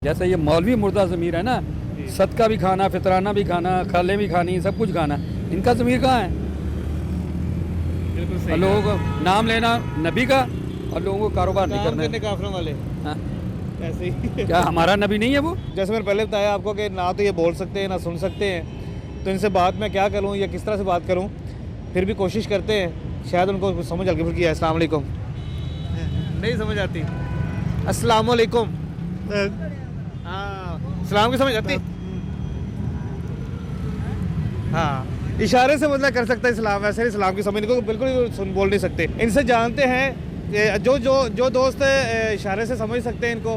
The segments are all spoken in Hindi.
जैसे ये मौलवी मुर्दा ज़मीर है ना, सदका भी खाना, फितराना भी खाना, खाले भी खानी, सब कुछ खाना, इनका ज़मीर कहाँ है? बिल्कुल सही। लोगों को नाम लेना नबी का और लोगों को कारोबार नहीं काम करना करने है। काफिरों वाले हाँ, ऐसे ही। क्या हमारा नबी नहीं है वो? जैसे मैंने पहले बताया आपको कि ना तो ये बोल सकते हैं ना सुन सकते हैं, तो इनसे बात मैं क्या करूं या किस तरह से बात करूं, फिर भी कोशिश करते हैं, शायद उनको कुछ समझ हल्की फुल्की है। अस्सलाम वालेकुम नहीं समझ आती। अस्सलाम वालेकुम हाँ, सलाम की समझ आती। हाँ, इशारे से मतलब कर सकता है सलाम, वैसे नहीं सलाम की समझ इनको बिल्कुल ही सुन बोल नहीं सकते। इनसे जानते हैं जो जो जो दोस्त इशारे से समझ सकते हैं इनको,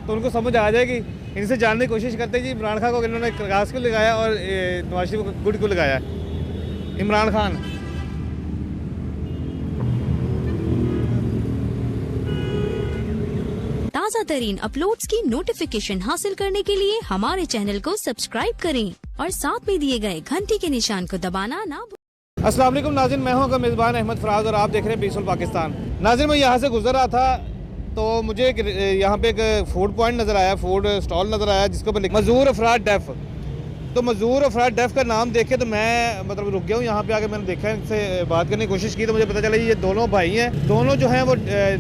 तो उनको समझ आ जाएगी। इनसे जानने की कोशिश करते हैं जी इमरान खान को इन्होंने घास क्यों लगाया और नवाज शरीफ को गुड क्यों लगाया। इमरान खान ताज़ा तरीन अपलोड्स की नोटिफिकेशन हासिल करने के लिए हमारे चैनल को सब्सक्राइब करें और साथ में दिए गए घंटी के निशान को दबाना ना भूलें। अस्सलाम वालेकुम नाज़रीन, मैं हूं आपका मेज़बान अहमद फराज और आप देख रहे हैं पीसफुल पाकिस्तान। नाज़रीन, मैं यहां से गुजर रहा था तो मुझे यहां पे एक फूड पॉइंट नज़र आया, फूड स्टॉल नज़र आया जिसके ऊपर मज़दूर अफराद डेफ। तो मज़दूर अफराद डेफ का नाम देखे तो मैं मतलब रुक गया हूँ। यहाँ पे आके मैंने देखा, इनसे बात करने की कोशिश की तो मुझे पता चला ये दोनों भाई हैं। दोनों जो हैं वो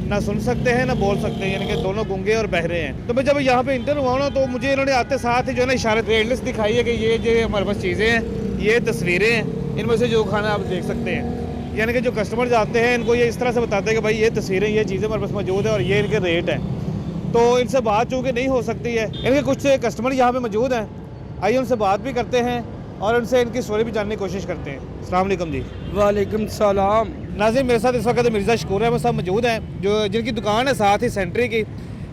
ना सुन सकते हैं ना बोल सकते हैं, यानी कि दोनों गूंगे और बहरे हैं। तो मैं जब यहाँ पे इंटर हुआ ना तो मुझे इन्होंने आते साथ ही जो है ना इशारे रेड लिस्ट दिखाई है कि ये जो हमारे पास चीज़ें हैं, ये तस्वीरें हैं, इनमें से जो खाना आप देख सकते हैं। यानी कि जो कस्टमर जाते हैं इनको ये इस तरह से बताते हैं कि भाई ये तस्वीरें, ये चीज़ें हमारे पास मौजूद है और ये इनके रेट हैं। तो इनसे बात चूँकि नहीं हो सकती है, इनके कुछ कस्टमर यहाँ पे मौजूद हैं, आइए उनसे बात भी करते हैं और उनसे इनकी स्टोरी भी जानने की कोशिश करते हैं। अस्सलाम वालेकुम जी। वालेकुम सलाम। नाज़रीन, मेरे साथ इस वक्त मिर्ज़ा शकूर है, वो सब मौजूद हैं जो जिनकी दुकान है साथ ही सेंट्री की।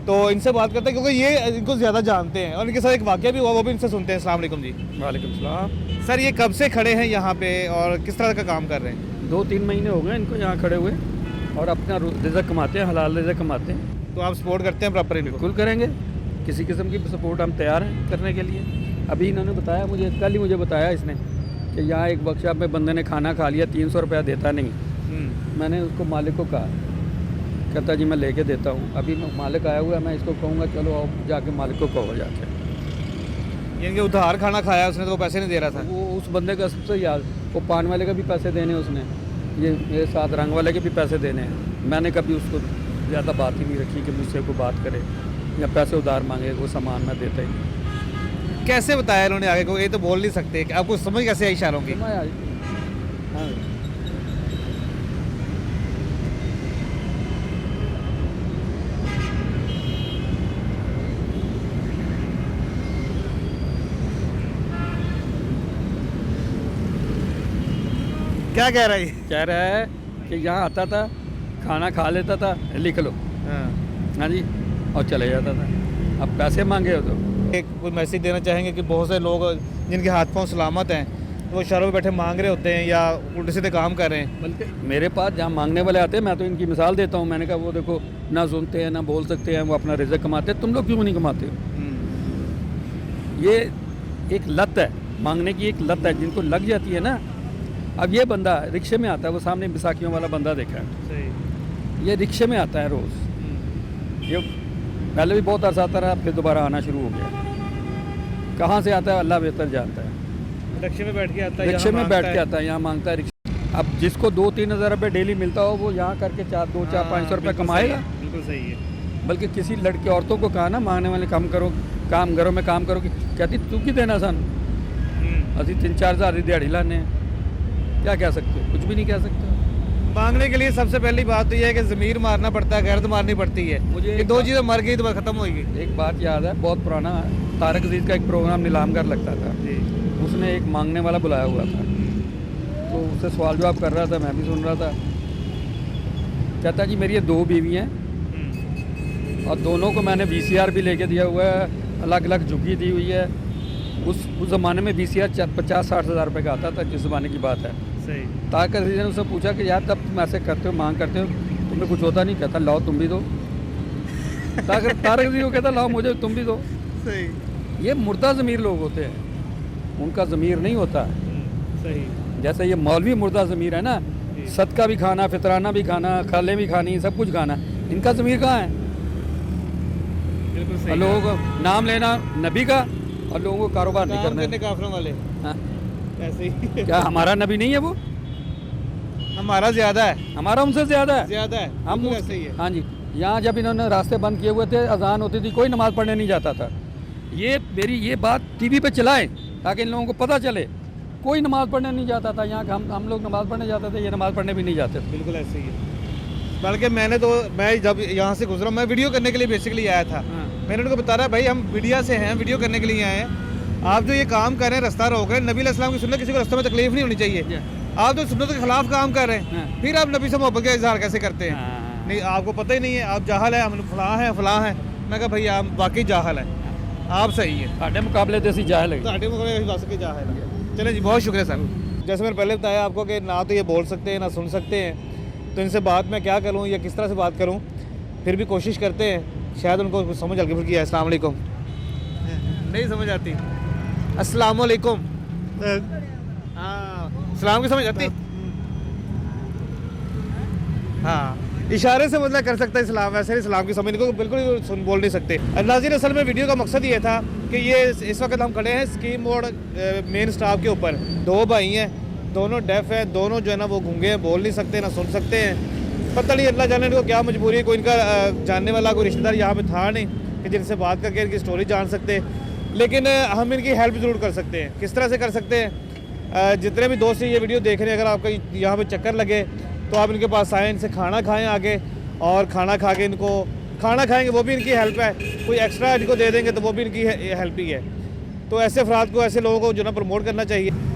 तो इनसे बात करते हैं क्योंकि ये इनको ज़्यादा जानते हैं और इनके साथ एक वाक़या भी हुआ, वो भी इनसे सुनते हैं। अस्सलाम वालेकुम जी। वालेकुम सलाम। सर, ये कब से खड़े हैं यहाँ पे और किस तरह का काम कर रहे हैं? 2-3 महीने हो गए इनको यहाँ खड़े हुए और अपना रिज़्क कमाते हैं, हलाल रिज़्क कमाते हैं। तो आप सपोर्ट करते हैं प्रॉपर इनको? बिल्कुल करेंगे, किसी किस्म की सपोर्ट हम तैयार हैं करने के लिए। अभी इन्होंने बताया मुझे, कल ही मुझे बताया इसने कि यहाँ एक वर्कशॉप में बंदे ने खाना खा लिया, 300 रुपया देता नहीं। मैंने उसको मालिक को कहा, कहता जी मैं लेके देता हूँ। अभी मालिक आया हुआ है, मैं इसको कहूँगा चलो आओ जाके मालिक को कहो जाके। यानी कि उधार खाना खाया उसने तो वो पैसे नहीं दे रहा था। वो उस बंदे का सबसे याद, वो पान वाले का भी पैसे देने उसने, ये मेरे साथ रंग वाले के भी पैसे देने हैं। मैंने कभी उसको ज़्यादा बात ही नहीं रखी कि मुझसे कोई बात करे या पैसे उधार मांगे, वो सामान मैं देता ही नहीं। कैसे बताया इन्होंने आगे को? ये तो बोल नहीं सकते, आपको समझ कैसे आई इशारों की? हाँ, क्या कह रहा है ये? कह रहा है कि यहाँ आता था, खाना खा लेता था, लिख लो, हाँ जी, और चले जाता था। अब पैसे मांगे हो तो एक कोई मैसेज देना चाहेंगे कि बहुत से लोग जिनके हाथ पांव सलामत हैं तो वो शहरों में बैठे मांग रहे होते हैं या उल्टे सीधे काम कर रहे हैं? बल्कि मेरे पास जहाँ मांगने वाले आते हैं, मैं तो इनकी मिसाल देता हूँ। मैंने कहा वो देखो, ना सुनते हैं ना बोल सकते हैं, वो अपना रिज़्क कमाते हैं, तुम लोग क्यों नहीं कमाते हो? ये एक लत है, मांगने की एक लत है जिनको लग जाती है ना। अब ये बंदा रिक्शे में आता है, वो सामने बैसाखियों वाला बंदा देखा है, सही। ये रिक्शे में आता है रोज़। ये पहले भी बहुत अर्सा आता रहा, फिर दोबारा आना शुरू हो गया। कहाँ से आता है अल्लाह बेहतर जानता है। रिक्शे में बैठ के आता है, रिक्शे में बैठ के आता है, यहाँ मांगता है रिक्शा। अब जिसको 2-3 हज़ार रुपये डेली मिलता हो, वो यहाँ करके 200-500 रुपये कमाएगा। बिल्कुल सही है। बल्कि किसी लड़की औरतों को कहा ना, मांगने वाले काम करो, काम घरों में काम करो, कि कहती तू की देना सन, अभी 3-4 हज़ार की दिहाड़ी लाने। क्या कह सकते हो? कुछ भी नहीं कह सकते। मांगने के लिए सबसे पहली बात तो ये है कि ज़मीर मारना पड़ता है, गैरत मारनी पड़ती है। मुझे ये दो चीज़ें मर गई तो बस खत्म होगी। एक बात याद है, बहुत पुराना, तारक अजीज़ का एक प्रोग्राम नीलामगर लगता था, उसने एक मांगने वाला बुलाया हुआ था, तो उससे सवाल जवाब कर रहा था, मैं भी सुन रहा था। कहता जी मेरी ये 2 बीवी हैं और दोनों को मैंने VCR भी लेके दिया हुआ है, अलग अलग झुग्गी दी हुई है। उस ज़माने में VCR 50-60 हज़ार रुपये का आता था, जिस ज़माने की बात है। सही। तारक अजीज़ ने उससे पूछा कि यार तब तुम ऐसे करते हो, मांग करते हो, तुम्हें कुछ होता नहीं? कहता लाओ तुम भी दो। तारक अजीज़ को कहता लाओ मुझे तुम भी दो। सही। ये मुर्दा ज़मीर लोग होते हैं, उनका ज़मीर नहीं होता। सही। जैसे ये मौलवी मुर्दा ज़मीर है ना, सदका भी खाना, फितराना भी खाना, खाले भी खानी, सब कुछ खाना, इनका ज़मीर कहाँ है? बिल्कुल सही और लोगों को नाम लेना नबी का और लोगों को कारोबार नहीं काम करना करने है। काफिरों वाले हाँ। ऐसे ही क्या हमारा नबी नहीं है वो? हमारा ज्यादा है, हमारा उनसे ज़्यादा है। ज्यादा है, हम बिल्कुल ऐसे ही है। हाँ जी, यहाँ जब इन्होंने रास्ते बंद किए हुए थे, अजान होती थी, कोई नमाज़ पढ़ने नहीं जाता था। ये बात टीवी पे चलाएं ताकि इन लोगों को पता चले। कोई नमाज़ पढ़ने नहीं जाता था यहाँ, हम लोग नमाज़ पढ़ने जाते थे, ये नमाज़ पढ़ने भी नहीं जाते थे। बिल्कुल ऐसे ही है। बल्कि मैं जब यहाँ से गुजरा, मैं वीडियो करने के लिए बेसिकली आया था। हाँ। मैंने उनको बता रहा भाई हम मीडिया से हैं, वीडियो करने के लिए आए हैं। आप जो ये काम कर रहे हैं, रास्ता रोक रहे हैं, नबी अलैहिस्सलाम की सुन्नत, किसी को रास्ते में तकलीफ नहीं होनी चाहिए। आप तो सुन्नत के खिलाफ काम कर रहे हैं, हाँ। फिर आप नबी से मोहब्बत का इजहार कैसे करते हैं? हाँ। नहीं, आपको पता ही नहीं है, आप जाहल है, हम फलां है। मैं कहा भैया आप वाकई जाहल है, आप सही है, साढ़े मुकाबले देसी जाहिल है। ਤੁਹਾਡੇ मुकाबले बस के जाहल है। चले जी, बहुत शुक्रिया सर। जैसे मैंने पहले बताया आपको कि ना तो ये बोल सकते हैं ना सुन सकते हैं, तो इनसे बात मैं क्या करूँ या किस तरह से बात करूँ, फिर भी कोशिश करते हैं, शायद उनको कुछ समझ हल्की फुल्की है। अस्सलाम वालेकुम। नहीं समझ आती? अस्सलाम वालेकुम। हाँ, सलाम की समझ आती? हाँ, इशारे से मतलब कर सकता है इस्लाम, वैसे नहीं इस्लाम की समझ को बिल्कुल भी सुन बोल नहीं सकते। नाज़रीन, असल में वीडियो का मकसद ये था कि ये इस वक्त हम खड़े हैं स्कीम मोड़ मेन स्टॉप के ऊपर। दो भाई हैं, दोनों डेफ हैं, दोनों जो है ना वो गूंगे हैं, बोल नहीं सकते ना सुन सकते हैं। पता नहीं अल्लाह जाने इनको क्या मजबूरी है, कोई इनका जानने वाला कोई रिश्तेदार यहाँ पे था नहीं कि जिनसे बात करके इनकी स्टोरी जान सकते। लेकिन हम इनकी हेल्प ज़रूर कर सकते हैं। किस तरह से कर सकते हैं? जितने भी दोस्त ये वीडियो देख रहे हैं, अगर आपका यहाँ पे चक्कर लगे तो आप इनके पास आएँ, इनसे खाना खाएं आगे, और खाना खा के इनको खाना खाएंगे, वो भी इनकी हेल्प है। कोई एक्स्ट्रा इनको दे देंगे तो वो भी इनकी हेल्प ही है। तो ऐसे अफराद को, ऐसे लोगों को जो ना प्रमोट करना चाहिए।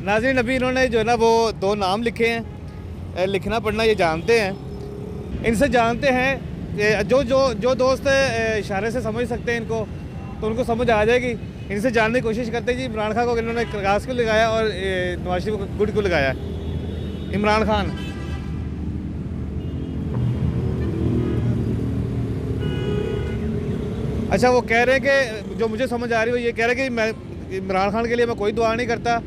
नाज़रीन, अभी इन्होंने जो है ना वो दो नाम लिखे हैं, लिखना पढ़ना ये जानते हैं। इनसे जानते हैं जो दोस्त इशारे से समझ सकते हैं इनको, तो उनको समझ आ जाएगी। इनसे जानने की कोशिश करते हैं जी। इमरान खान को इन्होंने कागज को लगाया और नवाज शरीफ को गुड को लगाया। इमरान खान, अच्छा, वो कह रहे हैं कि जो मुझे समझ आ रही है वो ये कह रहे हैं कि मैं इमरान खान के लिए मैं कोई दुआ नहीं करता,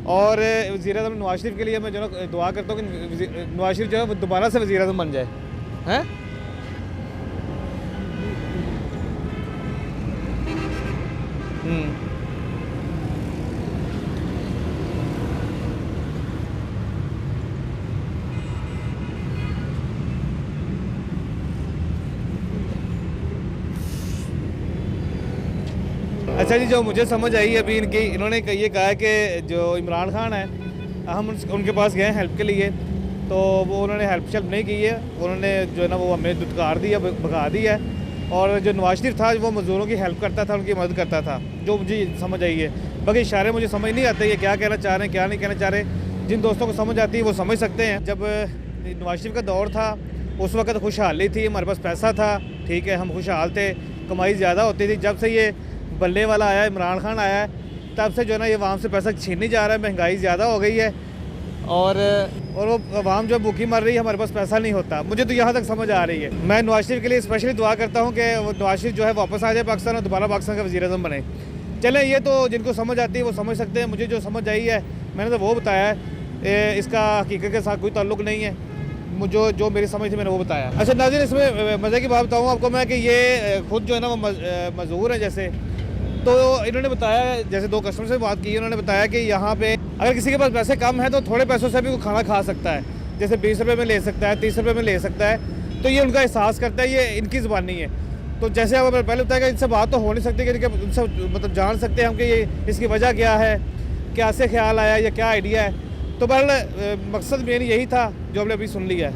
और वज़ीर-ए-आज़म नवाज शरीफ के लिए मैं जो है दुआ करता हूँ कि नवाज शरीफ जो है वो दोबारा से वज़ीर-ए-आज़म बन जाए। हैं? अच्छा जी, जो मुझे समझ आई अभी इनकी, इन्होंने ये कहा है कि जो इमरान खान है, हम उनके पास गए हेल्प के लिए, तो वो उन्होंने हेल्प नहीं की है। उन्होंने जो है ना वो हमें दुत्कार दिया, भगा दिया है। और जो नवाज शरीफ था वो मज़दूरों की हेल्प करता था, उनकी मदद करता था, जो मुझे समझ आई है। बाकी इशारे मुझे समझ नहीं आते ये क्या कहना चाह रहे हैं, क्या नहीं कहना चाह रहे। जिन दोस्तों को समझ आती है वो समझ सकते हैं। जब नवाज शरीफ का दौर था उस वक्त खुशहाली थी, हमारे पास पैसा था, ठीक है, हम खुशहाल थे, कमाई ज़्यादा होती थी। जब से ये बल्ले वाला आया, इमरान खान आया है, तब से जो है ना ये अवाम से पैसा छीनने जा रहा है। महंगाई ज़्यादा हो गई है और वो अवाम जो भूखी मर रही है, हमारे पास पैसा नहीं होता। मुझे तो यहाँ तक समझ आ रही है। मैं नवाज शरीफ के लिए स्पेशली दुआ करता हूँ कि वो नवाज शरीफ जो है वापस आ जाए पाकिस्तान और दोबारा पाकिस्तान का वज़ीर-ए-आज़म बने। चलें, ये तो जिनको समझ आती है वो समझ सकते हैं। मुझे जो समझ आई है मैंने तो वो बताया है, इसका हकीकत के साथ कोई ताल्लुक़ नहीं है। मुझे जो मेरी समझ थी मैंने वो बताया। अच्छा नाज़रीन, इसमें मज़े की बात बताऊँ आपको मैं कि ये खुद जो है ना वो मज़दूर है। जैसे तो इन्होंने बताया, जैसे दो कस्टमर से बात की, उन्होंने बताया कि यहाँ पे अगर किसी के पास पैसे कम है तो थोड़े पैसों से भी वो खाना खा सकता है। जैसे 20 रुपये में ले सकता है, 30 रुपये में ले सकता है। तो ये उनका एहसास करता है, ये इनकी ज़बानी है। तो जैसे अब पहले बताया कि इनसे बात तो हो नहीं सकती कि उनसे मतलब जान सकते हैं हम कि ये इसकी वजह क्या है, कैसे ख्याल आया या क्या आइडिया है। तो बहरहाल मकसद मेन यही था जो हमने अभी सुन लिया है।